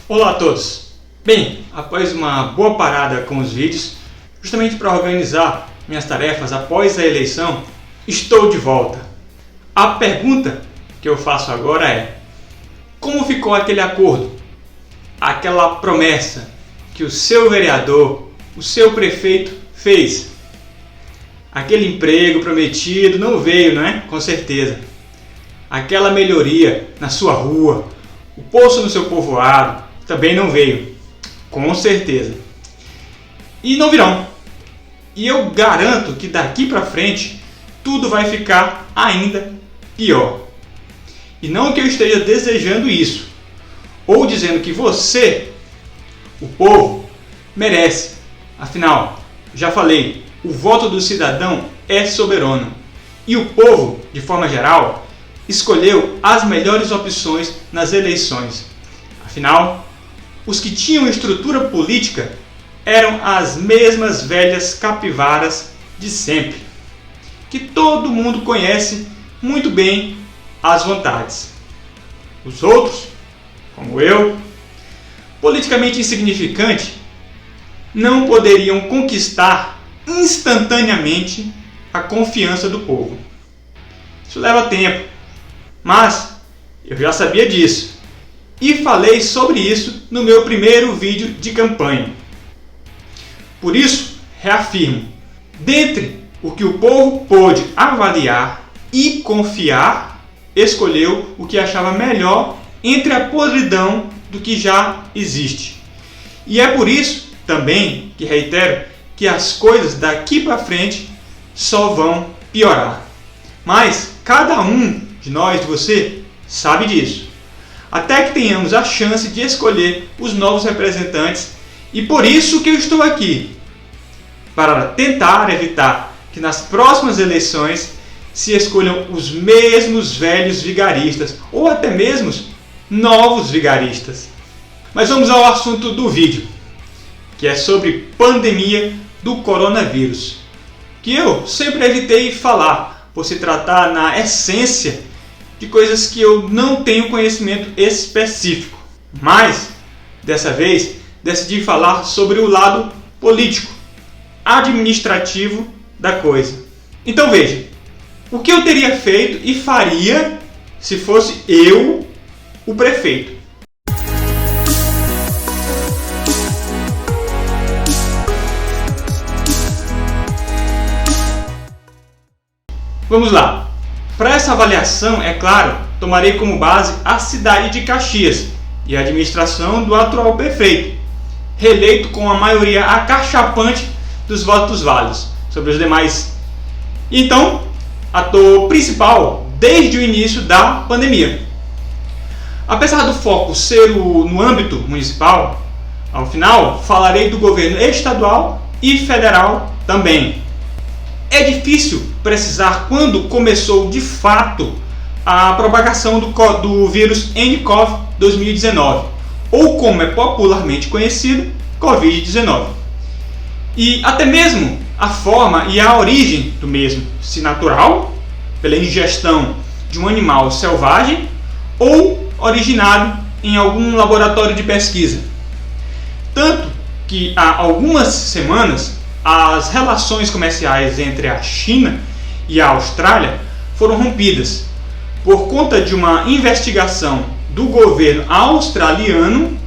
Olá a todos! Bem, após uma boa parada com os vídeos, justamente para organizar minhas tarefas após a eleição, estou de volta. A pergunta que eu faço agora é: como ficou aquele acordo? Aquela promessa que o seu vereador, o seu prefeito fez? Aquele emprego prometido não veio, não é? Com certeza. Aquela melhoria na sua rua, o poço no seu povoado, também não veio, com certeza. E não virão. E eu garanto que daqui para frente tudo vai ficar ainda pior. E não que eu esteja desejando isso, ou dizendo que você, o povo, merece. Afinal, já falei, o voto do cidadão é soberano. E o povo, de forma geral, escolheu as melhores opções nas eleições. Afinal, os que tinham estrutura política eram as mesmas velhas capivaras de sempre, que todo mundo conhece muito bem as vontades. Os outros, como eu, politicamente insignificante, não poderiam conquistar instantaneamente a confiança do povo. Isso leva tempo, mas eu já sabia disso e falei sobre isso no meu primeiro vídeo de campanha. Por isso, reafirmo, dentre o que o povo pôde avaliar e confiar, escolheu o que achava melhor entre a podridão do que já existe. E é por isso também que reitero que as coisas daqui para frente só vão piorar. Mas cada um de nós, de você, sabe disso. Até que tenhamos a chance de escolher os novos representantes, e por isso que eu estou aqui, para tentar evitar que nas próximas eleições se escolham os mesmos velhos vigaristas, ou até mesmo novos vigaristas. Mas vamos ao assunto do vídeo, que é sobre pandemia do coronavírus, que eu sempre evitei falar, por se tratar na essência de coisas que eu não tenho conhecimento específico. Mas, dessa vez, decidi falar sobre o lado político, administrativo da coisa. Então veja, o que eu teria feito e faria se fosse eu o prefeito. Vamos lá. Para essa avaliação, é claro, tomarei como base a cidade de Caxias e a administração do atual prefeito, reeleito com a maioria acachapante dos votos válidos sobre os demais. Então, ator principal desde o início da pandemia. Apesar do foco ser no âmbito municipal, ao final falarei do governo estadual e federal também. É difícil precisar quando começou de fato a propagação do vírus nCoV 2019, ou como é popularmente conhecido, Covid-19. E até mesmo a forma e a origem do mesmo, se natural, pela ingestão de um animal selvagem, ou originado em algum laboratório de pesquisa. Tanto que há algumas semanas as relações comerciais entre a China e a Austrália foram rompidas por conta de uma investigação do governo australiano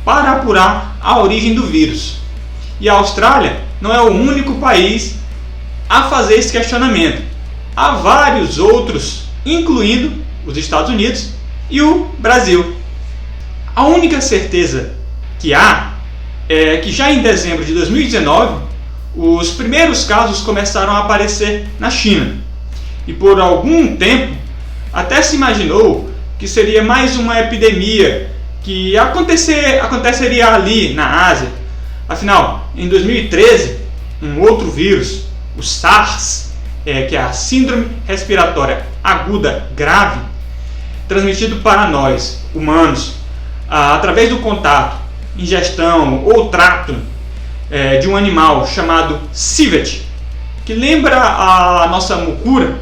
para apurar a origem do vírus. E a Austrália não é o único país a fazer esse questionamento. Há vários outros, incluindo os Estados Unidos e o Brasil. A única certeza que há é que já em dezembro de 2019, os primeiros casos começaram a aparecer na China. E por algum tempo, até se imaginou que seria mais uma epidemia que aconteceria ali na Ásia. Afinal, em 2013, um outro vírus, o SARS, que é a Síndrome Respiratória Aguda Grave, transmitido para nós, humanos, através do contato, ingestão ou trato de um animal chamado civet, que lembra a nossa mucura,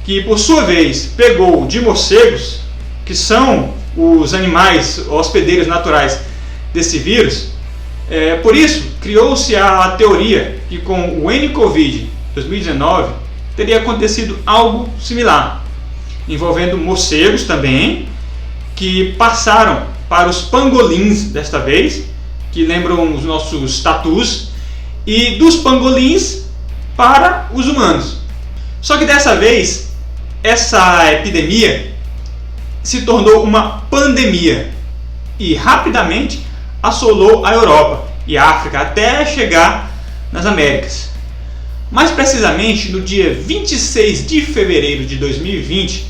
que por sua vez pegou de morcegos, que são os animais hospedeiros naturais desse vírus. Por isso, criou-se a teoria que com o nCovid 2019 teria acontecido algo similar, envolvendo morcegos também, que passaram para os pangolins desta vez, que lembram os nossos tatus, e dos pangolins para os humanos. Só que dessa vez, essa epidemia se tornou uma pandemia e rapidamente assolou a Europa e a África até chegar nas Américas. Mais precisamente, no dia 26 de fevereiro de 2020,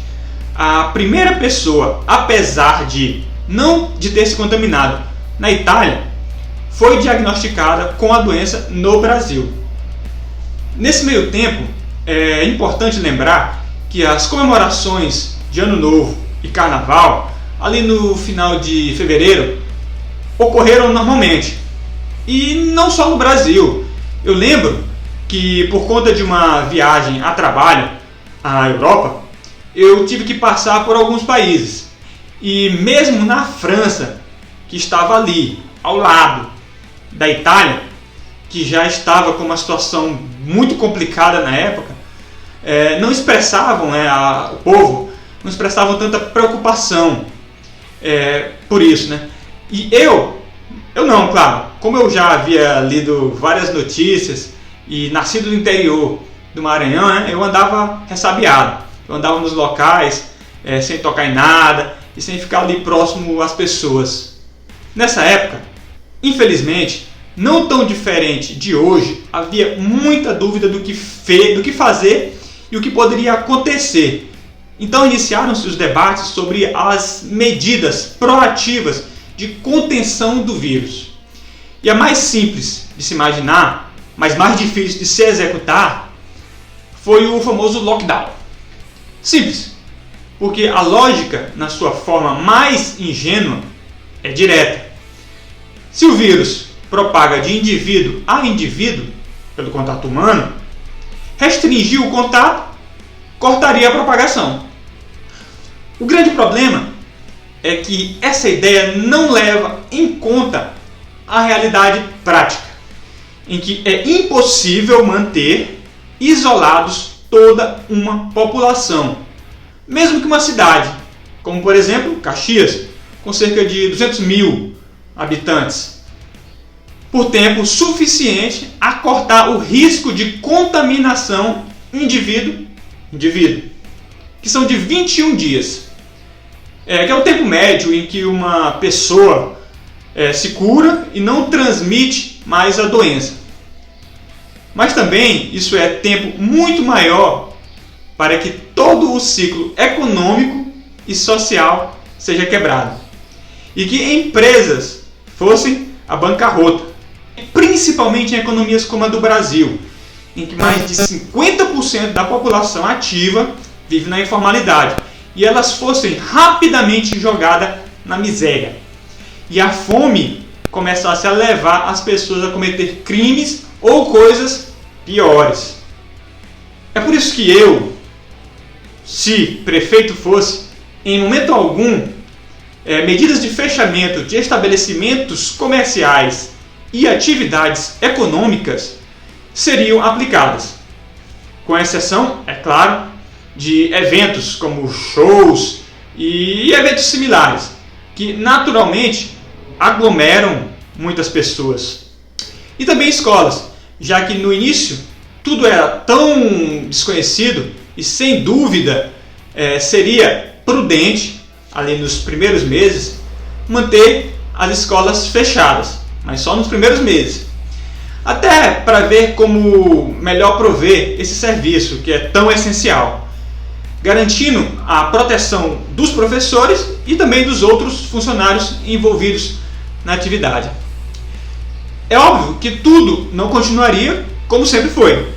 a primeira pessoa, apesar de não ter se contaminado na Itália, foi diagnosticada com a doença no Brasil. Nesse meio tempo, é importante lembrar que as comemorações de Ano Novo e Carnaval, ali no final de fevereiro, ocorreram normalmente. E não só no Brasil. Eu lembro que por conta de uma viagem a trabalho à Europa, eu tive que passar por alguns países. E mesmo na França, que estava ali, ao lado da Itália, que já estava com uma situação muito complicada na época, não expressavam, o povo não expressavam tanta preocupação por isso, né? E eu não, claro, como eu já havia lido várias notícias e nascido no interior do Maranhão, né, eu andava ressabiado, eu andava nos locais sem tocar em nada e sem ficar ali próximo às pessoas. Nessa época, infelizmente, não tão diferente de hoje, havia muita dúvida do que fazer e o que poderia acontecer. Então iniciaram-se os debates sobre as medidas proativas de contenção do vírus. E a mais simples de se imaginar, mas mais difícil de se executar, foi o famoso lockdown. Simples, porque a lógica, na sua forma mais ingênua, é direta. Se o vírus propaga de indivíduo a indivíduo, pelo contato humano, restringir o contato cortaria a propagação. O grande problema é que essa ideia não leva em conta a realidade prática, em que é impossível manter isolados toda uma população, mesmo que uma cidade, como por exemplo Caxias, com cerca de 200 mil habitantes, por tempo suficiente a cortar o risco de contaminação indivíduo, que são de 21 dias, que é o tempo médio em que uma pessoa se cura e não transmite mais a doença. Mas também isso é tempo muito maior para que todo o ciclo econômico e social seja quebrado e que empresas fossem à bancarrota, principalmente em economias como a do Brasil, em que mais de 50% da população ativa vive na informalidade, e elas fossem rapidamente jogadas na miséria. E a fome começasse a levar as pessoas a cometer crimes ou coisas piores. É por isso que eu, se prefeito fosse, em momento algum, medidas de fechamento de estabelecimentos comerciais e atividades econômicas seriam aplicadas, com exceção, é claro, de eventos como shows e eventos similares, que naturalmente aglomeram muitas pessoas. E também escolas, já que no início tudo era tão desconhecido e sem dúvida seria prudente, ali nos primeiros meses, manter as escolas fechadas, mas só nos primeiros meses. Até para ver como melhor prover esse serviço que é tão essencial, garantindo a proteção dos professores e também dos outros funcionários envolvidos na atividade. É óbvio que tudo não continuaria como sempre foi.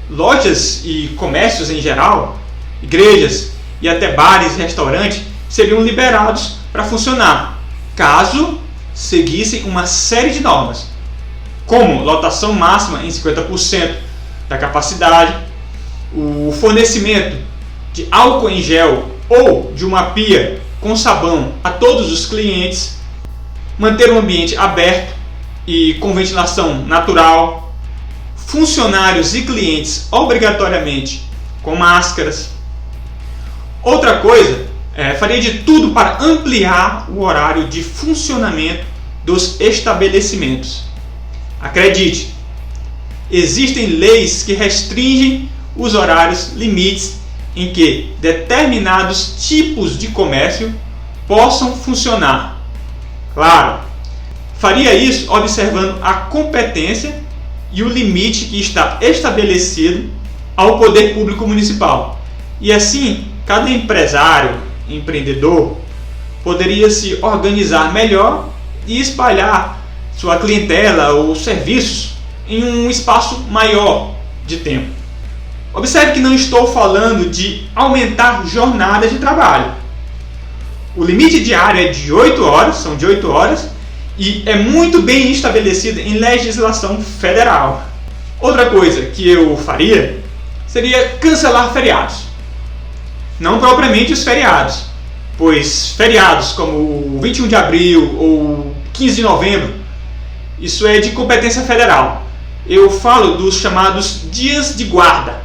Lojas e comércios em geral, igrejas e até bares e restaurantes seriam liberados para funcionar, caso seguissem uma série de normas, como lotação máxima em 50% da capacidade, o fornecimento de álcool em gel ou de uma pia com sabão a todos os clientes, manter o ambiente aberto e com ventilação natural, funcionários e clientes obrigatoriamente com máscaras. Outra coisa, faria de tudo para ampliar o horário de funcionamento dos estabelecimentos. Acredite, existem leis que restringem os horários limites em que determinados tipos de comércio possam funcionar. Claro, faria isso observando a competência e o limite que está estabelecido ao poder público municipal. E assim, cada empresário, empreendedor, poderia se organizar melhor e espalhar sua clientela ou serviços em um espaço maior de tempo. Observe que não estou falando de aumentar jornadas de trabalho. O limite diário é de 8 horas, são de 8 horas, e é muito bem estabelecido em legislação federal. Outra coisa que eu faria seria cancelar feriados. Não propriamente os feriados, pois feriados como o 21 de abril ou 15 de novembro, isso é de competência federal. Eu falo dos chamados dias de guarda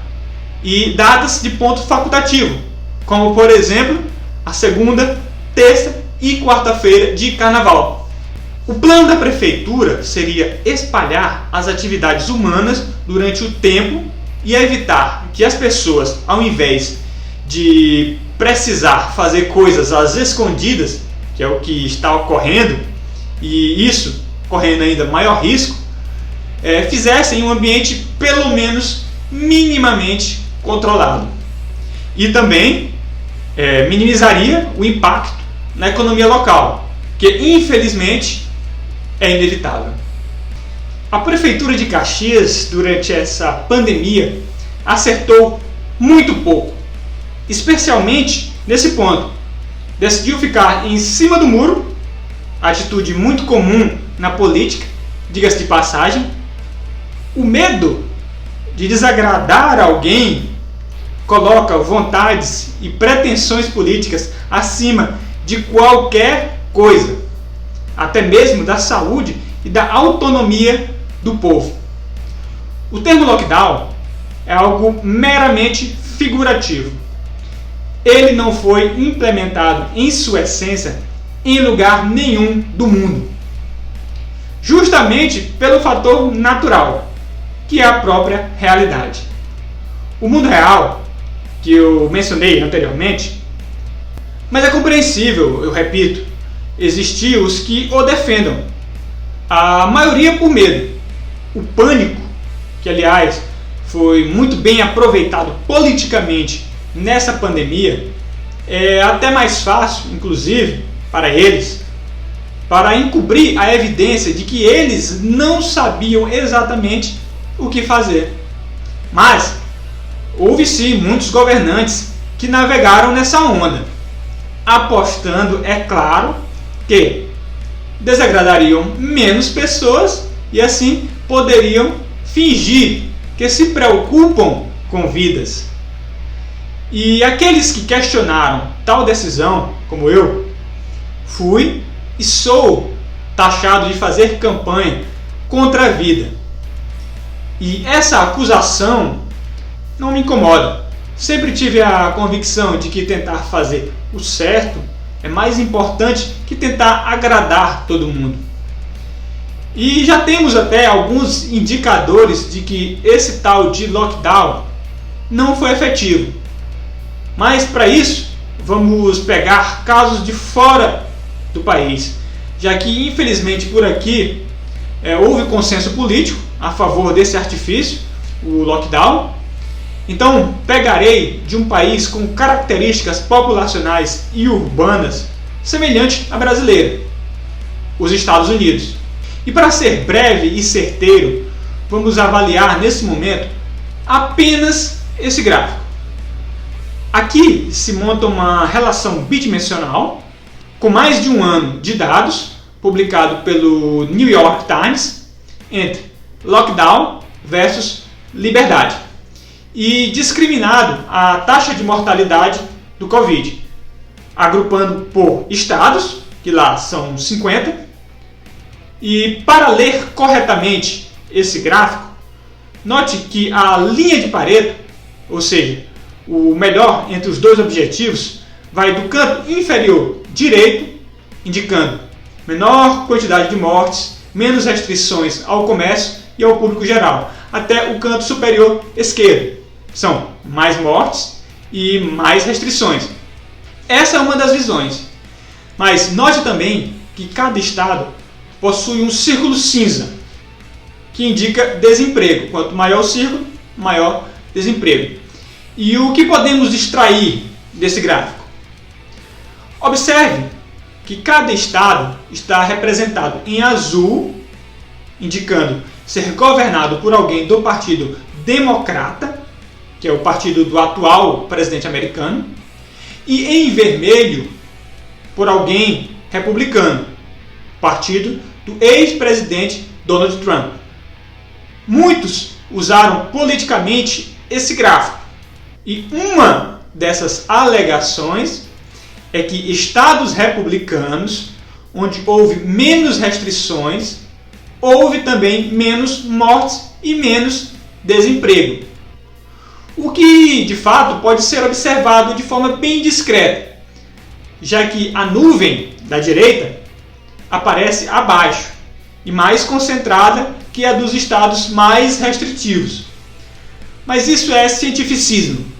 e datas de ponto facultativo, como por exemplo a segunda, terça e quarta-feira de carnaval. O plano da prefeitura seria espalhar as atividades humanas durante o tempo e evitar que as pessoas, ao invés de precisar fazer coisas às escondidas, que é o que está ocorrendo, e isso correndo ainda maior risco, fizessem um ambiente pelo menos minimamente controlado. E também minimizaria o impacto na economia local, que infelizmente é inevitável. A Prefeitura de Caxias, durante essa pandemia, acertou muito pouco, especialmente nesse ponto. Decidiu ficar em cima do muro, atitude muito comum na política, diga-se de passagem. O medo de desagradar alguém coloca vontades e pretensões políticas acima de qualquer coisa, até mesmo da saúde e da autonomia do povo. O termo lockdown é algo meramente figurativo. Ele não foi implementado em sua essência em lugar nenhum do mundo, justamente pelo fator natural, que é a própria realidade. O mundo real, que eu mencionei anteriormente, mas é compreensível, eu repito, existem os que o defendam, a maioria por medo. O pânico, que aliás foi muito bem aproveitado politicamente nessa pandemia, é até mais fácil, inclusive, para eles, para encobrir a evidência de que eles não sabiam exatamente o que fazer. Mas houve sim muitos governantes que navegaram nessa onda, apostando, é claro, que desagradariam menos pessoas e assim poderiam fingir que se preocupam com vidas. E aqueles que questionaram tal decisão, como eu, fui e sou taxado de fazer campanha contra a vida. E essa acusação não me incomoda. Sempre tive a convicção de que tentar fazer o certo é mais importante que tentar agradar todo mundo. E já temos até alguns indicadores de que esse tal de lockdown não foi efetivo. Mas para isso, vamos pegar casos de fora do país, já que infelizmente por aqui houve consenso político a favor desse artifício, o lockdown. Então pegarei de um país com características populacionais e urbanas semelhante à brasileira, os Estados Unidos. E para ser breve e certeiro, vamos avaliar nesse momento apenas esse gráfico. Aqui se monta uma relação bidimensional com mais de um ano de dados, publicado pelo New York Times, entre lockdown versus liberdade, e discriminado a taxa de mortalidade do Covid. agrupando por estados, que lá são 50. E para ler corretamente esse gráfico, note que a linha de Pareto, ou seja, o melhor entre os dois objetivos, vai do canto inferior direito, indicando menor quantidade de mortes, menos restrições ao comércio e ao público geral, até o canto superior esquerdo. São mais mortes e mais restrições. Essa é uma das visões. Mas note também que cada estado possui um círculo cinza, que indica desemprego. Quanto maior o círculo, maior desemprego. E o que podemos extrair desse gráfico? Observe que cada estado está representado em azul, indicando ser governado por alguém do Partido Democrata, que é o partido do atual presidente americano, e em vermelho por alguém republicano, partido do ex-presidente Donald Trump. Muitos usaram politicamente esse gráfico, e uma dessas alegações é que estados republicanos, onde houve menos restrições, houve também menos mortes e menos desemprego. O que, de fato, pode ser observado de forma bem discreta, já que a nuvem da direita aparece abaixo e mais concentrada que a dos estados mais restritivos. Mas isso é cientificismo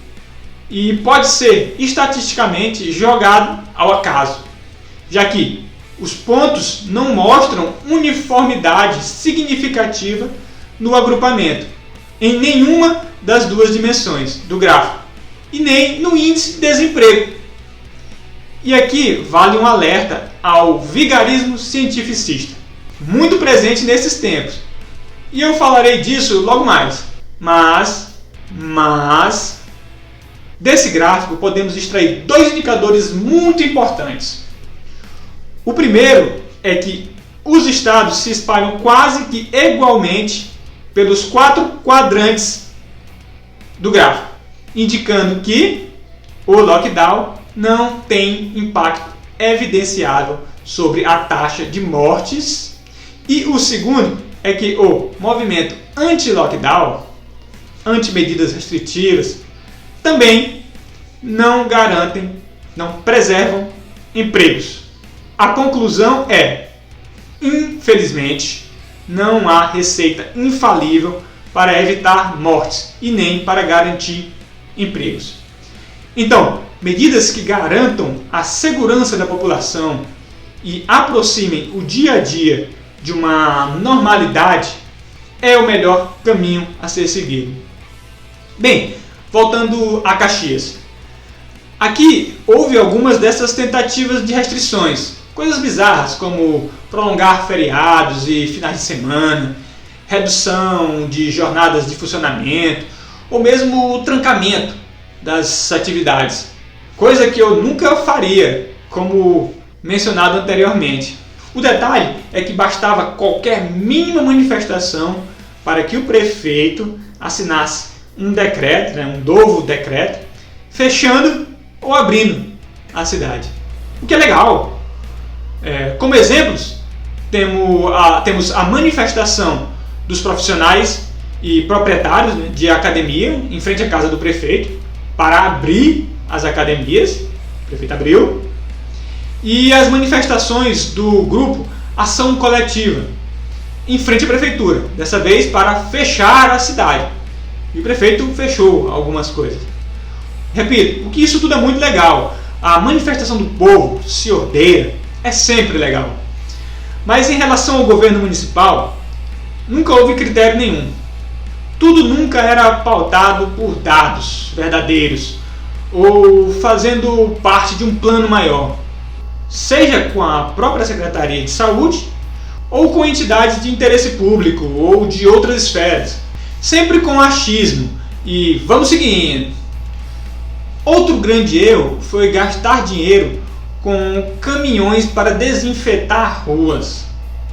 e pode ser estatisticamente jogado ao acaso, já que os pontos não mostram uniformidade significativa no agrupamento em nenhuma das duas dimensões do gráfico e nem no índice de desemprego. E aqui vale um alerta ao vigarismo cientificista, muito presente nesses tempos. E eu falarei disso logo mais. Mas desse gráfico podemos extrair dois indicadores muito importantes. O primeiro é que os estados se espalham quase que igualmente pelos 4 quadrantes do gráfico, indicando que o lockdown não tem impacto evidenciável sobre a taxa de mortes. E o segundo é que o movimento anti-lockdown, anti-medidas restritivas, também não garantem, não preservam empregos. A conclusão é, infelizmente, não há receita infalível para evitar mortes e nem para garantir empregos. Então, medidas que garantam a segurança da população e aproximem o dia a dia de uma normalidade é o melhor caminho a ser seguido. Bem, voltando a Caxias. Aqui houve algumas dessas tentativas de restrições, coisas bizarras como prolongar feriados e finais de semana, redução de jornadas de funcionamento ou mesmo o trancamento das atividades, coisa que eu nunca faria, como mencionado anteriormente. O detalhe é que bastava qualquer mínima manifestação para que o prefeito assinasse um decreto, um novo decreto, fechando ou abrindo a cidade. O que é legal. Como exemplos, temos a manifestação dos profissionais e proprietários de academia em frente à casa do prefeito para abrir as academias. O prefeito abriu. E as manifestações do grupo Ação Coletiva em frente à prefeitura, dessa vez para fechar a cidade. E o prefeito fechou algumas coisas. Repito, porque isso tudo é muito legal. A manifestação do povo se ordeira, é sempre legal. Mas em relação ao governo municipal, nunca houve critério nenhum. Tudo nunca era pautado por dados verdadeiros ou fazendo parte de um plano maior, seja com a própria Secretaria de Saúde ou com entidades de interesse público ou de outras esferas, sempre com achismo e vamos seguindo. Outro grande erro foi gastar dinheiro com caminhões para desinfetar ruas,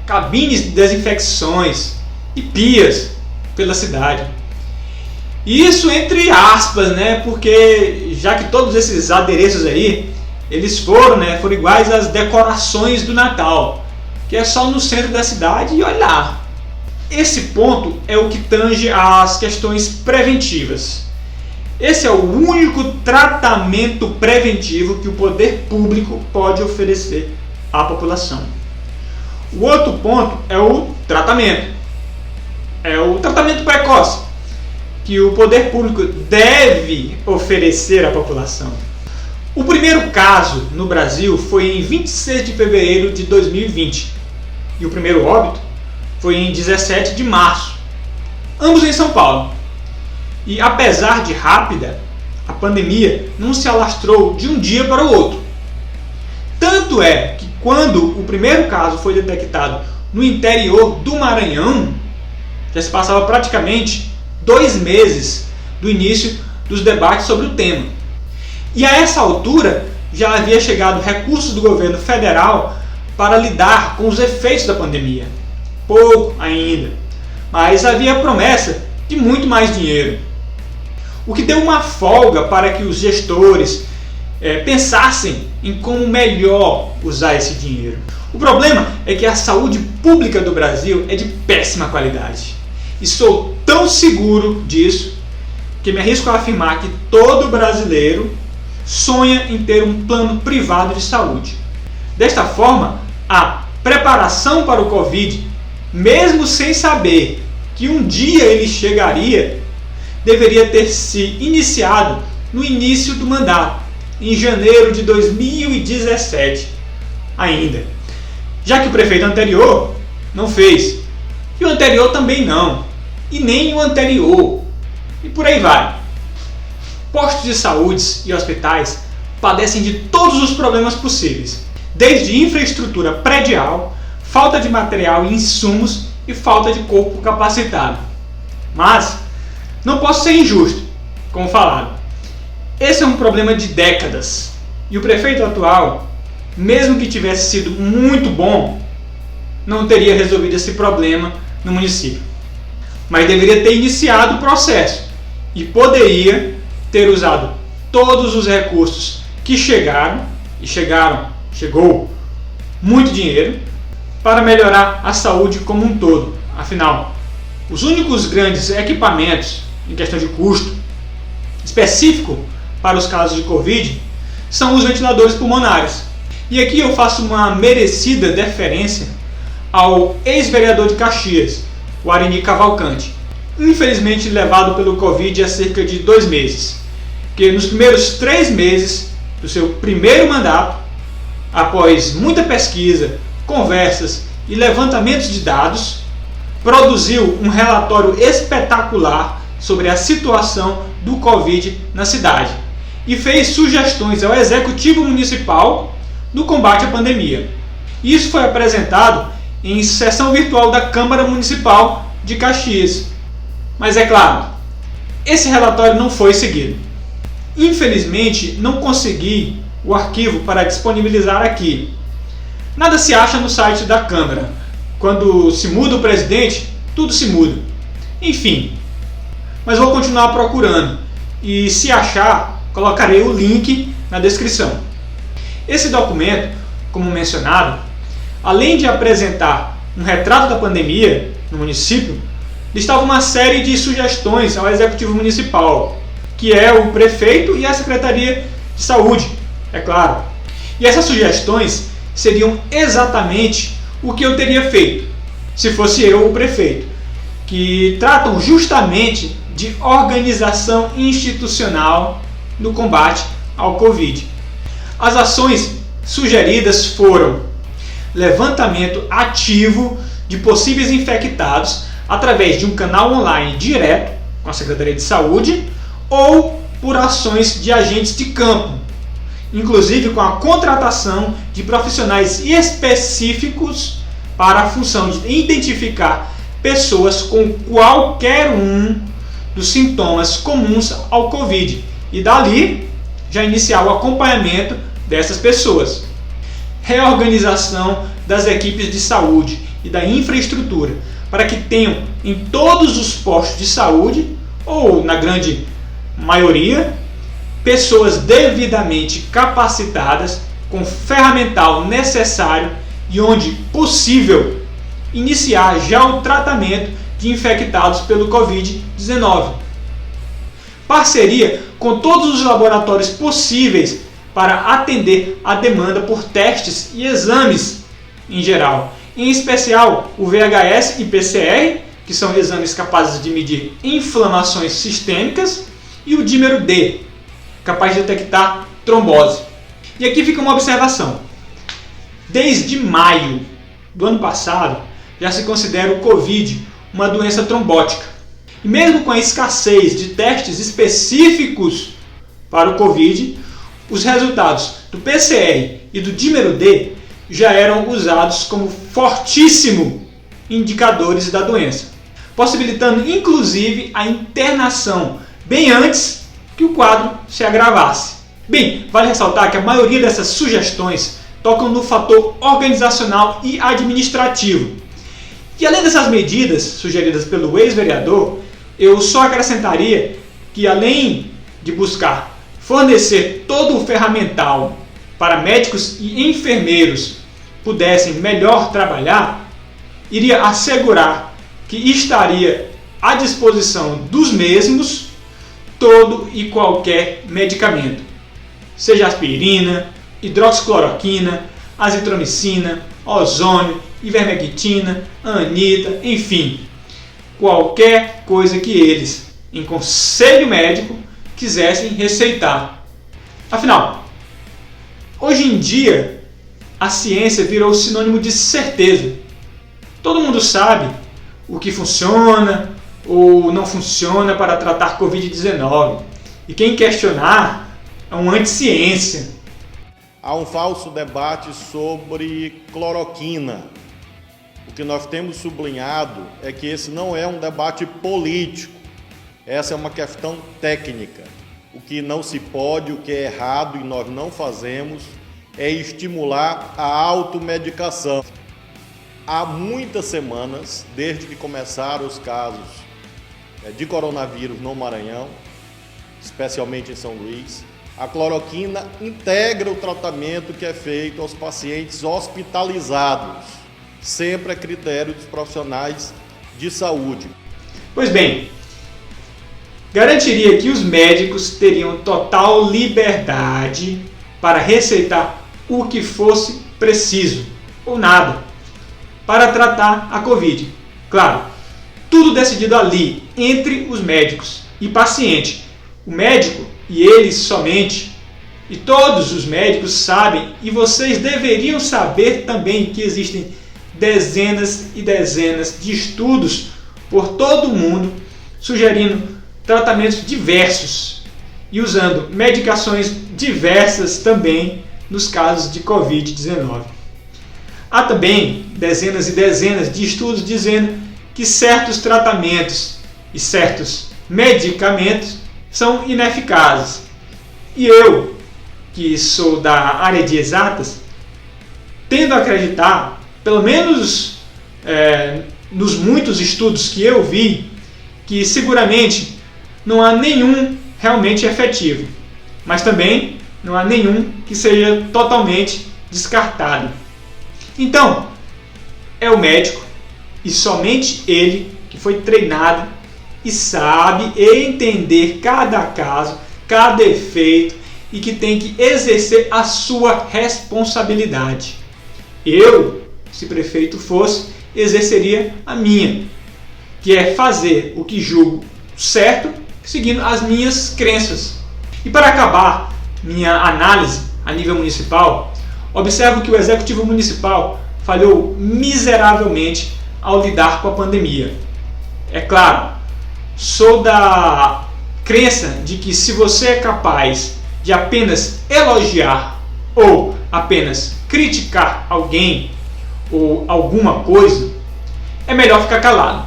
cabines de desinfecções e pias pela cidade. Isso entre aspas, porque já que todos esses adereços aí eles foram iguais às decorações do Natal, que é só no centro da cidade e olha lá. Esse ponto é o que tange às questões preventivas. Esse é o único tratamento preventivo que o poder público pode oferecer à população. O outro ponto é o tratamento. É o tratamento precoce, que o poder público deve oferecer à população. O primeiro caso no Brasil foi em 26 de fevereiro de 2020 e o primeiro óbito foi em 17 de março, ambos em São Paulo. E apesar de rápida, a pandemia não se alastrou de um dia para o outro. Tanto é que quando o primeiro caso foi detectado no interior do Maranhão, já se passava praticamente 2 meses do início dos debates sobre o tema. E a essa altura já havia chegado recursos do governo federal para lidar com os efeitos da pandemia. Pouco ainda, mas havia a promessa de muito mais dinheiro. O que deu uma folga para que os gestores pensassem em como melhor usar esse dinheiro. O problema é que a saúde pública do Brasil é de péssima qualidade. E sou tão seguro disso que me arrisco a afirmar que todo brasileiro sonha em ter um plano privado de saúde. Desta forma, a preparação para o Covid, mesmo sem saber que um dia ele chegaria, deveria ter se iniciado no início do mandato, em janeiro de 2017 ainda, já que o prefeito anterior não fez, e o anterior também não, e nem o anterior, e por aí vai. Postos de saúde e hospitais padecem de todos os problemas possíveis, desde infraestrutura predial, falta de material e insumos e falta de corpo capacitado. Mas não posso ser injusto, como falado. Esse é um problema de décadas, e o prefeito atual, mesmo que tivesse sido muito bom, não teria resolvido esse problema no município. Mas deveria ter iniciado o processo e poderia ter usado todos os recursos que chegou muito dinheiro para melhorar a saúde como um todo. Afinal, os únicos grandes equipamentos em questão de custo específico para os casos de Covid são os ventiladores pulmonares. E aqui eu faço uma merecida deferência ao ex-vereador de Caxias, o Areni Cavalcante, infelizmente levado pelo Covid há cerca de 2 meses, que nos primeiros 3 meses do seu primeiro mandato, após muita pesquisa, conversas e levantamentos de dados, produziu um relatório espetacular sobre a situação do Covid na cidade e fez sugestões ao Executivo Municipal no combate à pandemia. Isso foi apresentado em sessão virtual da Câmara Municipal de Caxias. Mas é claro, esse relatório não foi seguido. Infelizmente, não consegui o arquivo para disponibilizar aqui. Nada se acha no site da Câmara. Quando se muda o presidente, tudo se muda. Enfim, mas vou continuar procurando e, se achar, colocarei o link na descrição. Esse documento, como mencionado, além de apresentar um retrato da pandemia no município, listava uma série de sugestões ao Executivo Municipal, que é o prefeito e a Secretaria de Saúde, é claro. E essas sugestões seriam exatamente o que eu teria feito, se fosse eu o prefeito, que tratam justamente de organização institucional no combate ao Covid. As ações sugeridas foram levantamento ativo de possíveis infectados através de um canal online direto com a Secretaria de Saúde ou por ações de agentes de campo, inclusive com a contratação de profissionais específicos para a função de identificar pessoas com qualquer um dos sintomas comuns ao Covid e dali já iniciar o acompanhamento dessas pessoas. Reorganização das equipes de saúde e da infraestrutura para que tenham em todos os postos de saúde, ou na grande maioria, pessoas devidamente capacitadas, com ferramental necessário e onde possível iniciar já o tratamento de infectados pelo Covid-19. Parceria com todos os laboratórios possíveis para atender a demanda por testes e exames em geral, em especial o VHS e PCR, que são exames capazes de medir inflamações sistêmicas, e o dímero D, capaz de detectar trombose. E aqui fica uma observação. Desde maio do ano passado, já se considera o Covid uma doença trombótica. E mesmo com a escassez de testes específicos para o Covid, os resultados do PCR e do dímero D já eram usados como fortíssimos indicadores da doença, possibilitando inclusive a internação bem antes que o quadro se agravasse. Bem, vale ressaltar que a maioria dessas sugestões tocam no fator organizacional e administrativo. E além dessas medidas sugeridas pelo ex-vereador, eu só acrescentaria que, além de buscar fornecer todo o ferramental para médicos e enfermeiros pudessem melhor trabalhar, iria assegurar que estaria à disposição dos mesmos todo e qualquer medicamento, seja aspirina, hidroxicloroquina, azitromicina, ozônio, ivermectina, anita, enfim, qualquer coisa que eles, em conselho médico, quisessem receitar. Afinal, hoje em dia, a ciência virou sinônimo de certeza. Todo mundo sabe o que funciona ou não funciona para tratar Covid-19. E quem questionar é um anti-ciência. Há um falso debate sobre cloroquina. O que nós temos sublinhado é que esse não é um debate político. Essa é uma questão técnica. O que não se pode, o que é errado e nós não fazemos é estimular a automedicação. Há muitas semanas, desde que começaram os casos de coronavírus no Maranhão, especialmente em São Luís, a cloroquina integra o tratamento que é feito aos pacientes hospitalizados, sempre a critério dos profissionais de saúde. Pois bem, garantiria que os médicos teriam total liberdade para receitar o que fosse preciso, ou nada, para tratar a Covid. Claro, tudo decidido ali, entre os médicos e paciente. O médico, e eles somente, e todos os médicos sabem, e vocês deveriam saber também que existem dezenas e dezenas de estudos por todo o mundo sugerindo tratamentos diversos e usando medicações diversas também nos casos de Covid-19. Há também dezenas e dezenas de estudos dizendo que certos tratamentos e certos medicamentos são ineficazes. E eu, que sou da área de exatas, tendo a acreditar, pelo menos nos muitos estudos que eu vi, que seguramente não há nenhum realmente efetivo, mas também não há nenhum que seja totalmente descartado. Então, é o médico, e somente ele, que foi treinado e sabe entender cada caso, cada efeito, e que tem que exercer a sua responsabilidade. Eu, se prefeito fosse, exerceria a minha, que é fazer o que julgo certo, seguindo as minhas crenças. E para acabar minha análise a nível municipal, observo que o Executivo Municipal falhou miseravelmente ao lidar com a pandemia. É claro, sou da crença de que se você é capaz de apenas elogiar ou apenas criticar alguém ou alguma coisa, é melhor ficar calado,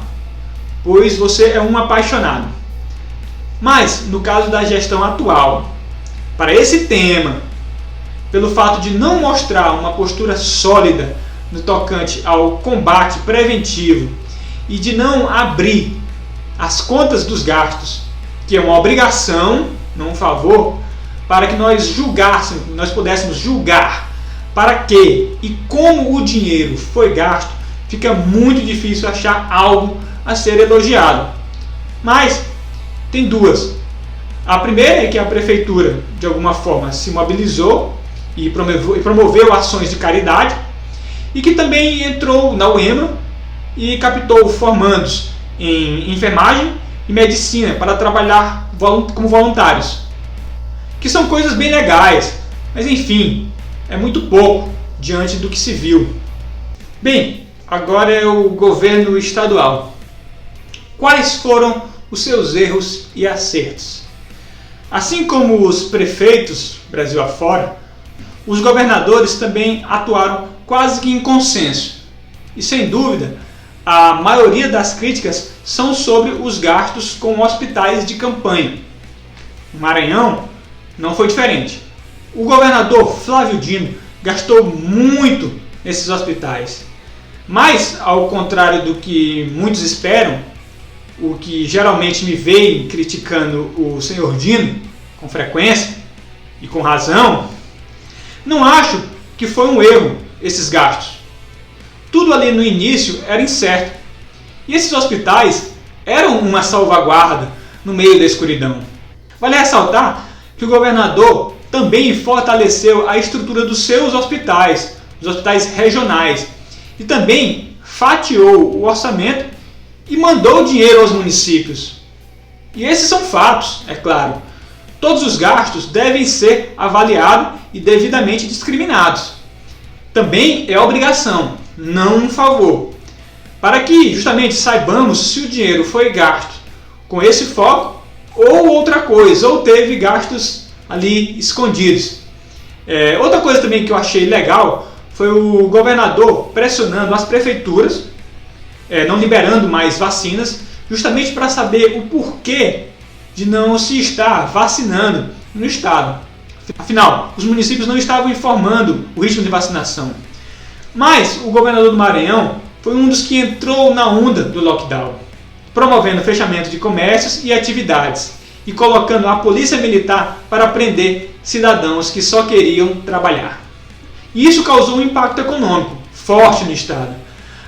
pois você é um apaixonado. Mas, no caso da gestão atual, para esse tema, pelo fato de não mostrar uma postura sólida no tocante ao combate preventivo e de não abrir as contas dos gastos, que é uma obrigação, não um favor, para que nós pudéssemos julgar para que e como o dinheiro foi gasto, fica muito difícil achar algo a ser elogiado. Mas tem duas. A primeira é que a prefeitura, de alguma forma, se mobilizou e promoveu ações de caridade, e que também entrou na UEMA e captou formandos em enfermagem e medicina para trabalhar como voluntários, que são coisas bem legais, mas enfim, é muito pouco diante do que se viu. Bem, agora é o governo estadual. Quais foram os seus erros e acertos? Assim como os prefeitos, Brasil afora, os governadores também atuaram quase que em consenso. E sem dúvida, a maioria das críticas são sobre os gastos com hospitais de campanha. No Maranhão não foi diferente. O governador Flávio Dino gastou muito nesses hospitais. Mas, ao contrário do que muitos esperam, o que geralmente me veem criticando o senhor Dino com frequência e com razão, não acho que foi um erro esses gastos. Tudo ali no início era incerto. E esses hospitais eram uma salvaguarda no meio da escuridão. Vale ressaltar que o governador também fortaleceu a estrutura dos seus hospitais, os hospitais regionais, e também fatiou o orçamento e mandou dinheiro aos municípios. E esses são fatos, é claro. Todos os gastos devem ser avaliados e devidamente discriminados. Também é obrigação, não um favor, para que justamente saibamos se o dinheiro foi gasto com esse foco ou outra coisa, ou teve gastos ali escondidos. Outra coisa também que eu achei legal foi o governador pressionando as prefeituras, não liberando mais vacinas, justamente para saber o porquê de não se estar vacinando no estado. Afinal, os municípios não estavam informando o ritmo de vacinação. Mas o governador do Maranhão foi um dos que entrou na onda do lockdown, promovendo o fechamento de comércios e atividades e colocando a polícia militar para prender cidadãos que só queriam trabalhar. E isso causou um impacto econômico forte no estado.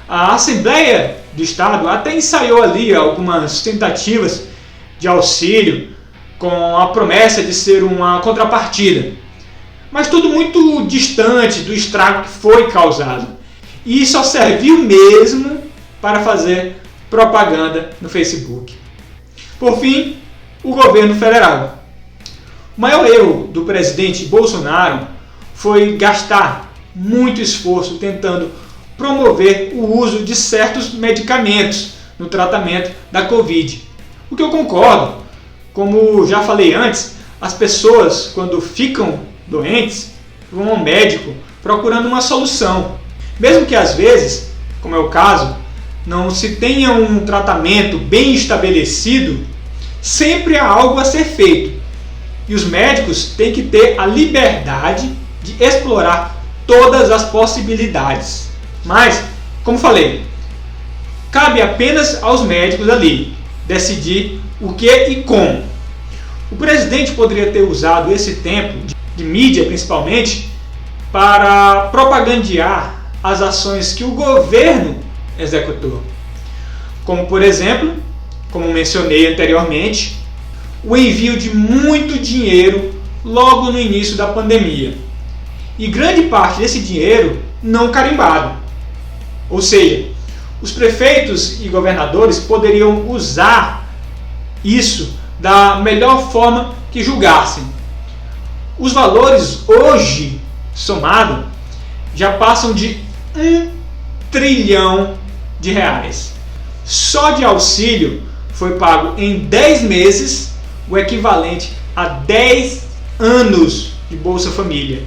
A Assembleia do Estado até ensaiou ali algumas tentativas de auxílio com a promessa de ser uma contrapartida, mas tudo muito distante do estrago que foi causado, e só serviu mesmo para fazer propaganda no Facebook. Por fim, o governo federal. O maior erro do presidente Bolsonaro foi gastar muito esforço tentando promover o uso de certos medicamentos no tratamento da Covid. O que eu concordo. Como já falei antes, as pessoas, quando ficam doentes, vão ao médico procurando uma solução. Mesmo que às vezes, como é o caso, não se tenha um tratamento bem estabelecido, sempre há algo a ser feito. E os médicos têm que ter a liberdade de explorar todas as possibilidades. Mas, como falei, cabe apenas aos médicos ali decidir o que e como. O presidente poderia ter usado esse tempo, de mídia principalmente, para propagandear as ações que o governo executou. Como, por exemplo, como mencionei anteriormente, o envio de muito dinheiro logo no início da pandemia. E grande parte desse dinheiro não carimbado. Ou seja, os prefeitos e governadores poderiam usar isso da melhor forma que julgassem. Os valores hoje, somado, já passam de R$1 trilhão. Só de auxílio foi pago em 10 meses o equivalente a 10 anos de Bolsa Família.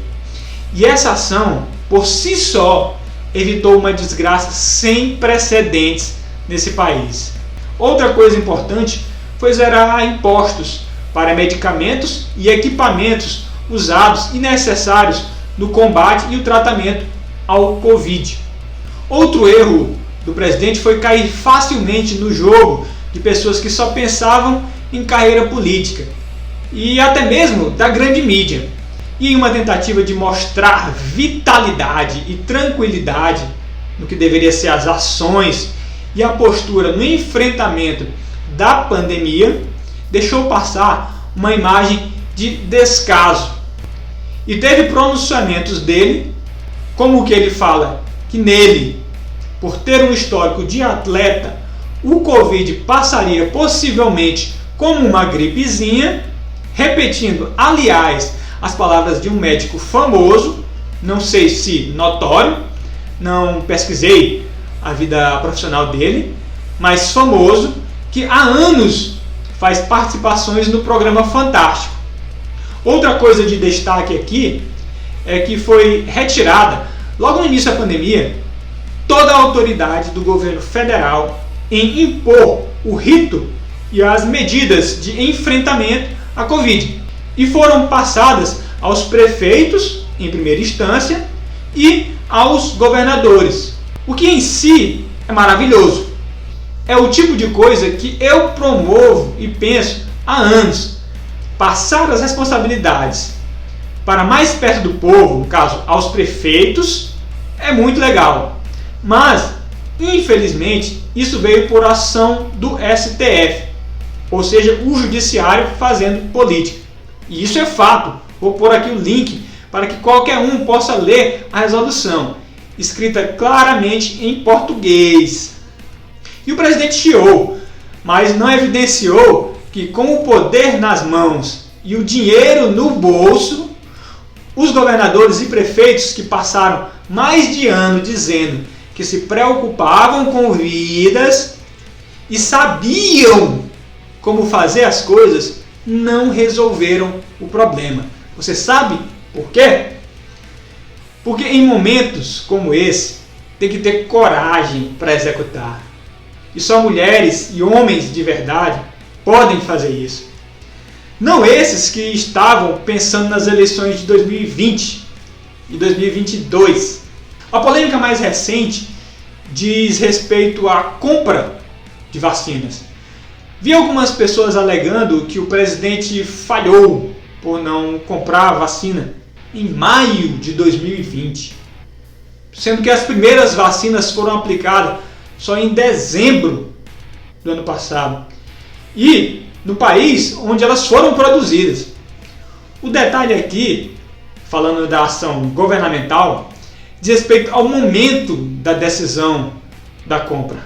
E essa ação, por si só, evitou uma desgraça sem precedentes nesse país. Outra coisa importante foi zerar impostos para medicamentos e equipamentos usados e necessários no combate e o tratamento ao Covid. Outro erro do presidente foi cair facilmente no jogo de pessoas que só pensavam em carreira política. e até mesmo da grande mídia. E em uma tentativa de mostrar vitalidade e tranquilidade no que deveria ser as ações e a postura no enfrentamento da pandemia, deixou passar uma imagem de descaso. E teve pronunciamentos dele, como o que ele fala que nele, por ter um histórico de atleta, o Covid passaria possivelmente como uma gripezinha, repetindo, aliás, as palavras de um médico famoso, não sei se notório, não pesquisei a vida profissional dele, mas famoso, que há anos faz participações no programa Fantástico. Outra coisa de destaque aqui é que foi retirada, logo no início da pandemia, toda a autoridade do governo federal em impor o rito e as medidas de enfrentamento à Covid. E foram passadas aos prefeitos, em primeira instância, e aos governadores. O que em si é maravilhoso. É o tipo de coisa que eu promovo e penso há anos. Passar as responsabilidades para mais perto do povo, no caso, aos prefeitos, é muito legal. Mas, infelizmente, isso veio por ação do STF, ou seja, o judiciário fazendo política. E isso é fato. Vou pôr aqui o link para que qualquer um possa ler a resolução, escrita claramente em português. E o presidente chiou, mas não evidenciou que com o poder nas mãos e o dinheiro no bolso, os governadores e prefeitos que passaram mais de ano dizendo que se preocupavam com vidas e sabiam como fazer as coisas, não resolveram o problema. Você sabe por quê? Porque em momentos como esse, tem que ter coragem para executar. E só mulheres e homens de verdade podem fazer isso. Não esses que estavam pensando nas eleições de 2020 e 2022. A polêmica mais recente diz respeito à compra de vacinas. Vi algumas pessoas alegando que o presidente falhou por não comprar a vacina em maio de 2020, sendo que as primeiras vacinas foram aplicadas só em dezembro do ano passado, e no país onde elas foram produzidas. O detalhe aqui, falando da ação governamental, diz respeito ao momento da decisão da compra.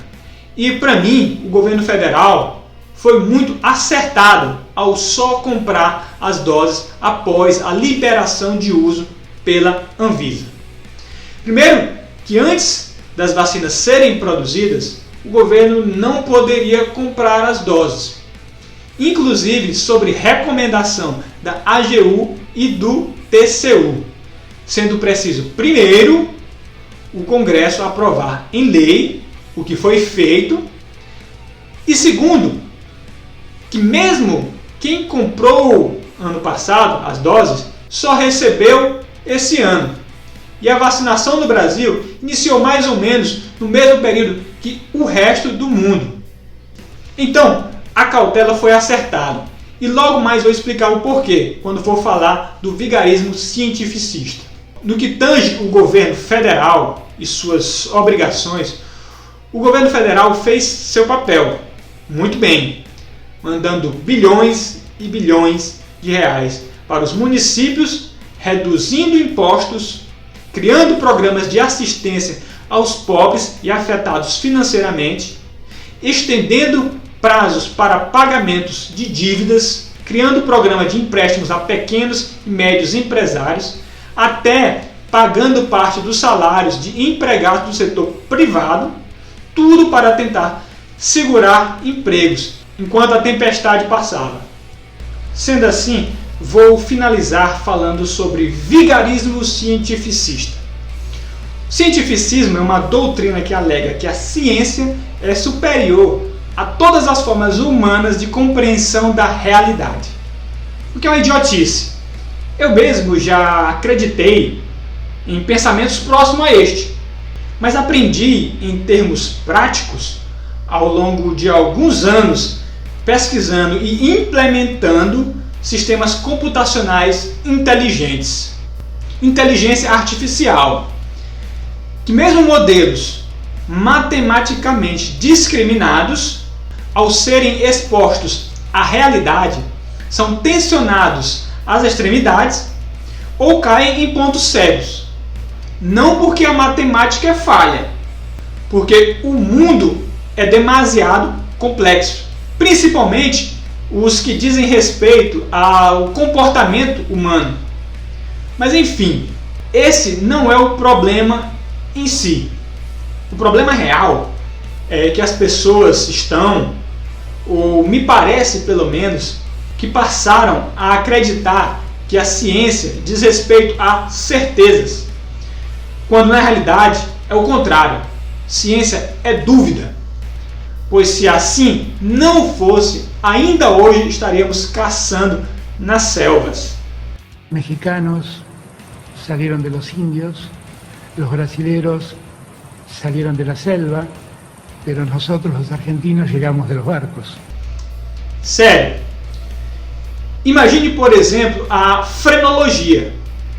E para mim, o governo federal foi muito acertado ao só comprar as doses após a liberação de uso pela Anvisa. Primeiro, que antes das vacinas serem produzidas, o governo não poderia comprar as doses, inclusive sobre recomendação da AGU e do TCU, sendo preciso, primeiro, o Congresso aprovar em lei o que foi feito, e segundo, que mesmo quem comprou ano passado as doses só recebeu esse ano. E a vacinação no Brasil iniciou mais ou menos no mesmo período que o resto do mundo. Então, a cautela foi acertada. E logo mais vou explicar o porquê, quando for falar do vigarismo cientificista. No que tange o governo federal e suas obrigações, o governo federal fez seu papel muito bem, mandando bilhões e bilhões de reais para os municípios, reduzindo impostos, criando programas de assistência aos pobres e afetados financeiramente, estendendo prazos para pagamentos de dívidas, criando programa de empréstimos a pequenos e médios empresários, até pagando parte dos salários de empregados do setor privado, tudo para tentar segurar empregos enquanto a tempestade passava. Sendo assim, vou finalizar falando sobre vigarismo cientificista. O cientificismo é uma doutrina que alega que a ciência é superior a todas as formas humanas de compreensão da realidade, o que é uma idiotice. Eu mesmo já acreditei em pensamentos próximos a este, mas aprendi em termos práticos ao longo de alguns anos pesquisando e implementando sistemas computacionais inteligentes, inteligência artificial, que mesmo modelos matematicamente discriminados, ao serem expostos à realidade, são tensionados às extremidades ou caem em pontos cegos. Não porque a matemática é falha, porque o mundo é demasiado complexo, principalmente os que dizem respeito ao comportamento humano. Mas enfim, esse não é o problema em si. O problema real é que as pessoas estão, ou me parece pelo menos, que passaram a acreditar que a ciência diz respeito a certezas, quando na realidade é o contrário. Ciência é dúvida, pois se assim não fosse, ainda hoje estaríamos caçando nas selvas. Mexicanos salieron de los indios, los brasileros salieron de la selva, pero nosotros los argentinos llegamos de los barcos. Sério. Imagine, por exemplo, a frenologia,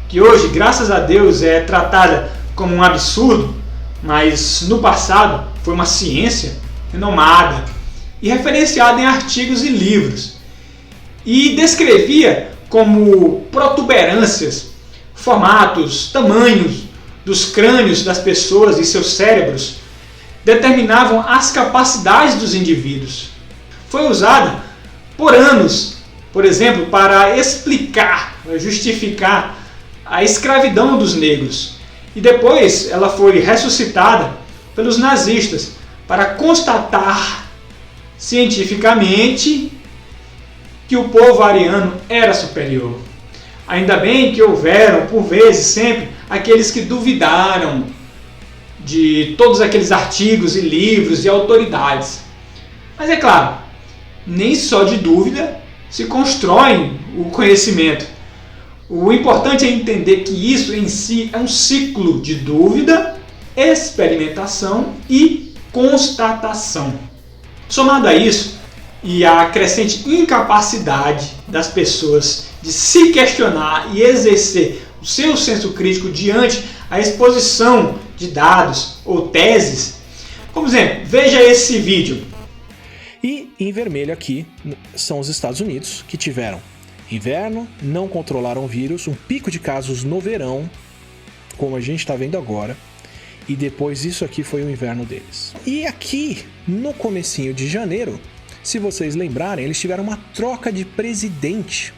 que hoje, graças a Deus, é tratada como um absurdo, mas no passado foi uma ciência renomada e referenciada em artigos e livros, e descrevia como protuberâncias, formatos, tamanhos dos crânios das pessoas e seus cérebros determinavam as capacidades dos indivíduos. Foi usada por anos, por exemplo, para explicar, justificar a escravidão dos negros. E depois ela foi ressuscitada pelos nazistas para constatar cientificamente que o povo ariano era superior. Ainda bem que houveram, por vezes, sempre, aqueles que duvidaram de todos aqueles artigos e livros e autoridades. Mas é claro, nem só de dúvida se constrói o conhecimento. O importante é entender que isso em si é um ciclo de dúvida, experimentação e constatação. Somado a isso, e a crescente incapacidade das pessoas de se questionar e exercer o seu senso crítico diante a exposição de dados ou teses. Como exemplo, veja esse vídeo. E em vermelho aqui são os Estados Unidos, que tiveram inverno, não controlaram o vírus, um pico de casos no verão, como a gente está vendo agora, e depois isso aqui foi o inverno deles. E aqui, no comecinho de janeiro, se vocês lembrarem, eles tiveram uma troca de presidente.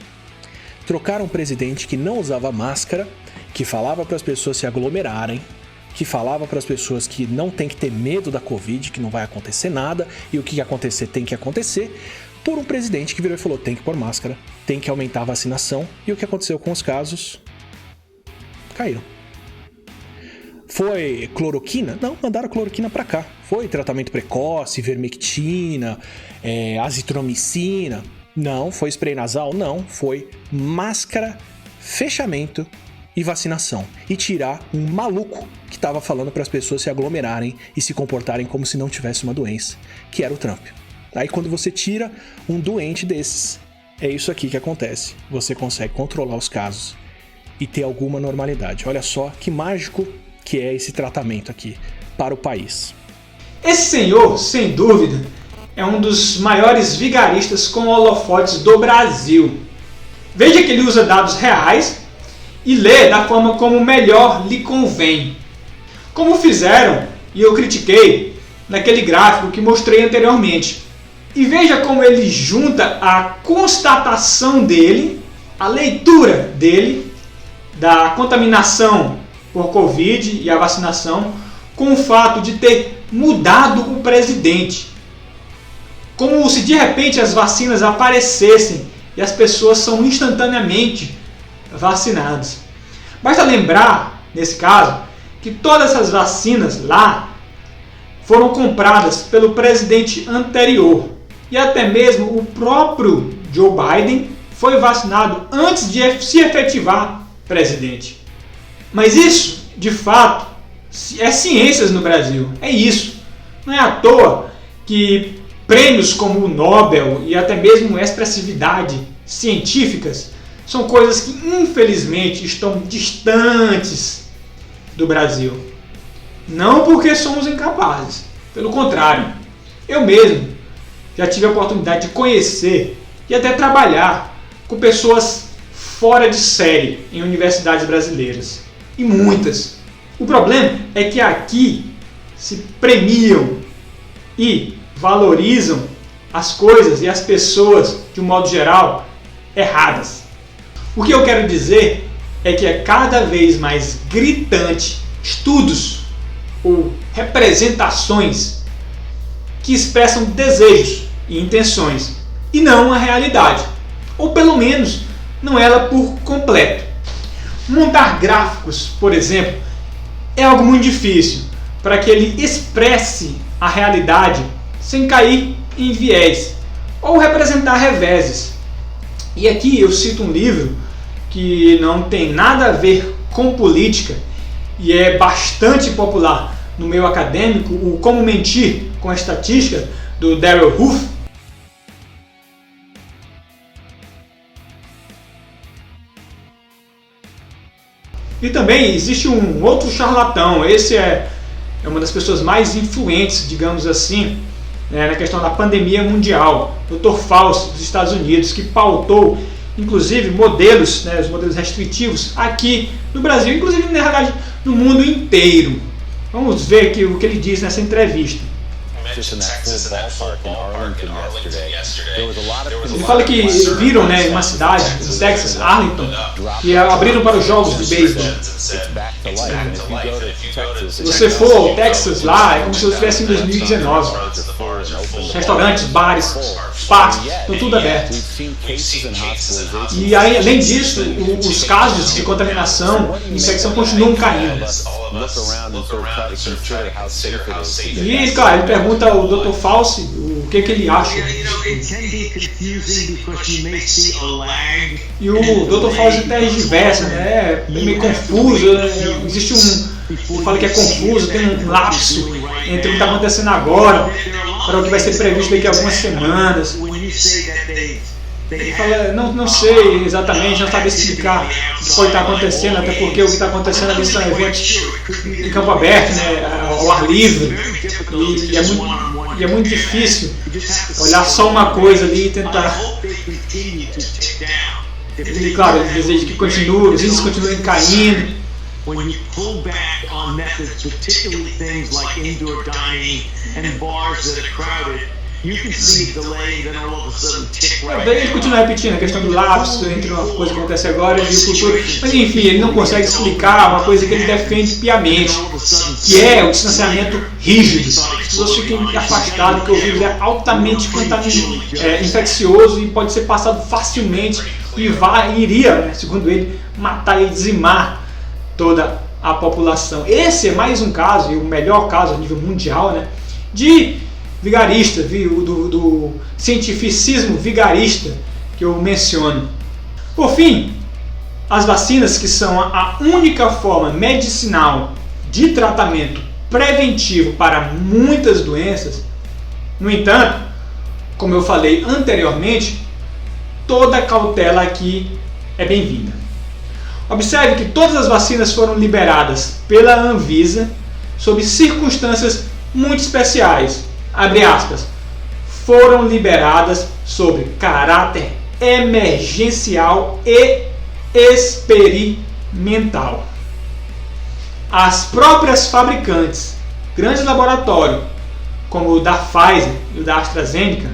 Trocaram um presidente que não usava máscara, que falava para as pessoas se aglomerarem, que falava para as pessoas que não tem que ter medo da Covid, que não vai acontecer nada, e o que acontecer tem que acontecer, por um presidente que virou e falou, tem que pôr máscara, tem que aumentar a vacinação, e o que aconteceu com os casos? Caíram. Foi cloroquina? Não, mandaram cloroquina para cá. Foi tratamento precoce, ivermectina, azitromicina. Não, foi spray nasal? Não, foi máscara, fechamento e vacinação. E tirar um maluco que estava falando para as pessoas se aglomerarem e se comportarem como se não tivesse uma doença, que era o Trump. Aí quando você tira um doente desses, é isso aqui que acontece. Você consegue controlar os casos e ter alguma normalidade. Olha só que mágico que é esse tratamento aqui para o país. Esse senhor, sem dúvida, é um dos maiores vigaristas com holofotes do Brasil. Veja que ele usa dados reais e lê da forma como melhor lhe convém. Como fizeram, e eu critiquei, naquele gráfico que mostrei anteriormente. E veja como ele junta a constatação dele, a leitura dele, da contaminação por Covid e a vacinação, com o fato de ter mudado o presidente. Como se de repente as vacinas aparecessem e as pessoas são instantaneamente vacinadas. Basta lembrar, nesse caso, que todas essas vacinas lá foram compradas pelo presidente anterior. E até mesmo o próprio Joe Biden foi vacinado antes de se efetivar presidente. Mas isso, de fato, é ciências no Brasil. É isso. Não é à toa que prêmios como o Nobel e até mesmo expressividade científicas são coisas que infelizmente estão distantes do Brasil. Não porque somos incapazes, pelo contrário. Eu mesmo já tive a oportunidade de conhecer e até trabalhar com pessoas fora de série em universidades brasileiras. E muitas. O problema é que aqui se premiam e valorizam as coisas e as pessoas, de um modo geral, erradas. O que eu quero dizer é que é cada vez mais gritante estudos ou representações que expressam desejos e intenções e não a realidade, ou pelo menos não ela por completo. Montar gráficos, por exemplo, é algo muito difícil para que ele expresse a realidade sem cair em viés ou representar reveses. E aqui eu cito um livro que não tem nada a ver com política e é bastante popular no meio acadêmico, o Como Mentir com a Estatística, do Darrell Huff. E também existe um outro charlatão, esse é uma das pessoas mais influentes, digamos assim, na questão da pandemia mundial, Dr. Fauci, dos Estados Unidos, que pautou, inclusive, modelos, os modelos restritivos aqui no Brasil, inclusive, na realidade, no mundo inteiro. Vamos ver aqui o que ele diz nessa entrevista. Ele fala que viram em uma cidade, no Texas, Arlington, que abriram para os jogos de beisebol. Se você for ao Texas lá, é como se eu estivesse em 2019. Restaurantes, bares, parques, estão tudo aberto. E aí, além disso, os casos de contaminação e infecção continuam caindo. E, claro, ele pergunta ao Dr. Fauci o que ele acha. E o Dr. Fauci tergiversa, é meio confuso, existe ele fala que é confuso, tem um lapso entre o que está acontecendo agora para o que vai ser previsto daqui a algumas semanas. Ele fala, não sei exatamente, não sabe explicar o que pode estar acontecendo, até porque o que está acontecendo ali são eventos em campo aberto, ao ar livre, e é muito difícil olhar só uma coisa ali e tentar. Ele, claro, ele deseja que os índices continuem caindo. When you pull back on methods, particularly things like indoor dining and bars that are crowded, you can see a delay, then all of a sudden tick right. Ele continua repetindo a questão do lapso entre uma coisa que acontece agora e o futuro, mas enfim, ele não consegue explicar uma coisa que ele defende piamente, que é o distanciamento rígido. As pessoas fiquem afastadas, porque o vírus é altamente infeccioso e pode ser passado facilmente e iria, segundo ele, matar e dizimar toda a população. Esse é mais um caso, e o melhor caso a nível mundial, de vigarista, do cientificismo vigarista que eu menciono. Por fim, as vacinas, que são a única forma medicinal de tratamento preventivo para muitas doenças, no entanto, como eu falei anteriormente, toda cautela aqui é bem-vinda. Observe que todas as vacinas foram liberadas pela Anvisa sob circunstâncias muito especiais. Abre aspas. Foram liberadas sob caráter emergencial e experimental. As próprias fabricantes, grandes laboratórios, como o da Pfizer e o da AstraZeneca,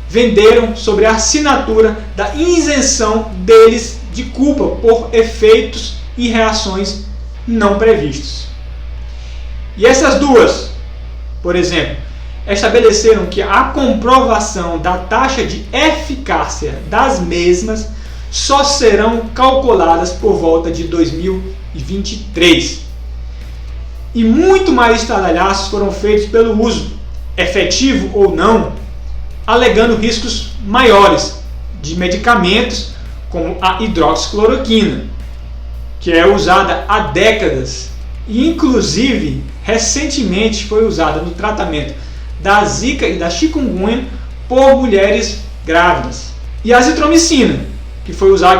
venderam sobre a assinatura da isenção deles de culpa por efeitos e reações não previstos. E essas duas, por exemplo, estabeleceram que a comprovação da taxa de eficácia das mesmas só serão calculadas por volta de 2023. E muito mais estardalhaços foram feitos pelo uso, efetivo ou não, alegando riscos maiores de medicamentos como a hidroxicloroquina, que é usada há décadas e inclusive recentemente foi usada no tratamento da Zika e da chikungunya por mulheres grávidas. e a azitromicina, que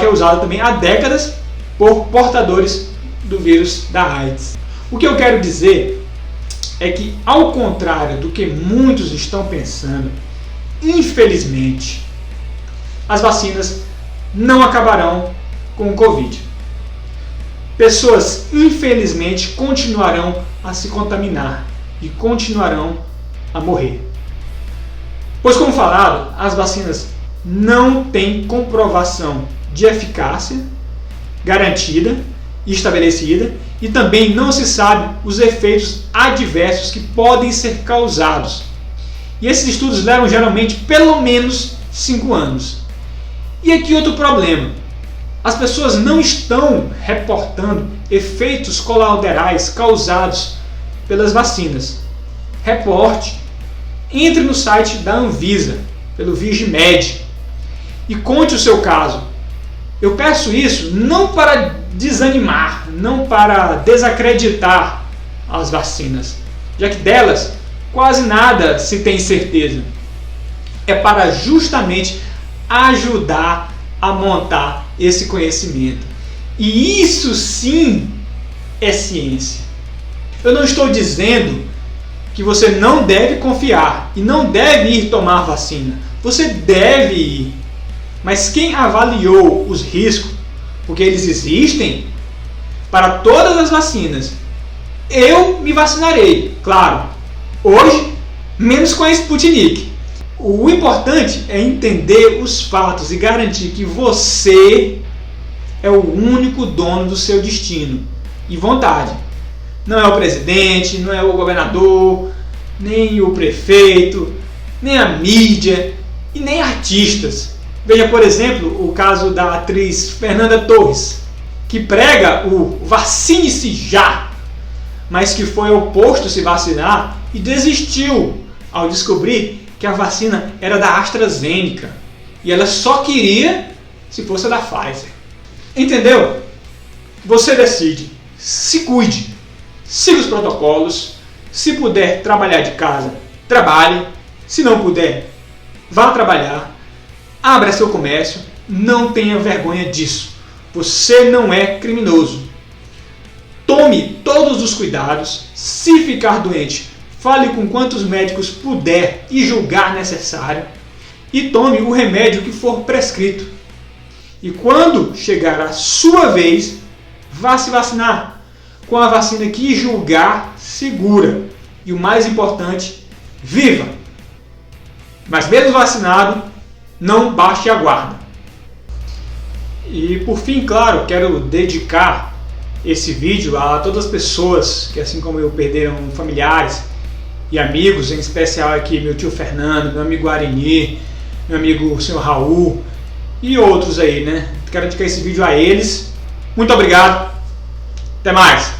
é usada também há décadas por portadores do vírus da AIDS. O que eu quero dizer é que, ao contrário do que muitos estão pensando, infelizmente, as vacinas não acabarão com o Covid. Pessoas, infelizmente, continuarão a se contaminar e continuarão a morrer. Pois, como falado, as vacinas não têm comprovação de eficácia garantida e estabelecida, e também não se sabe os efeitos adversos que podem ser causados. E esses estudos levam geralmente pelo menos 5 anos. E aqui outro problema: as pessoas não estão reportando efeitos colaterais causados pelas vacinas. Reporte. Entre no site da Anvisa, pelo Vigimed, e conte o seu caso. Eu peço isso não para desanimar, não para desacreditar as vacinas, já que delas quase nada se tem certeza. É para justamente ajudar a montar esse conhecimento. E isso sim é ciência. Eu não estou dizendo que você não deve confiar e não deve ir tomar vacina. Você deve ir. Mas quem avaliou os riscos, porque eles existem, para todas as vacinas, eu me vacinarei, claro, hoje, menos com a Sputnik. O importante é entender os fatos e garantir que você é o único dono do seu destino e vontade. Não é o presidente, não é o governador, nem o prefeito, nem a mídia e nem artistas. Veja, por exemplo, o caso da atriz Fernanda Torres, que prega o vacine-se já, mas que foi ao posto se vacinar e desistiu ao descobrir que a vacina era da AstraZeneca e ela só queria se fosse a da Pfizer. Entendeu? Você decide. Se cuide. Siga os protocolos. Se puder trabalhar de casa, trabalhe. Se não puder, vá trabalhar. Abra seu comércio. Não tenha vergonha disso. Você não é criminoso. Tome todos os cuidados. Se ficar doente, fale com quantos médicos puder e julgar necessário. E tome o remédio que for prescrito. E quando chegar a sua vez, vá se vacinar com a vacina que julgar segura. E o mais importante, viva! Mas mesmo vacinado, não baixe a guarda. E por fim, claro, quero dedicar esse vídeo a todas as pessoas que, assim como eu, perderam familiares e amigos, em especial aqui meu tio Fernando, meu amigo Arini, meu amigo o senhor Raul e outros aí, né? Quero dedicar esse vídeo a eles. Muito obrigado. Até mais.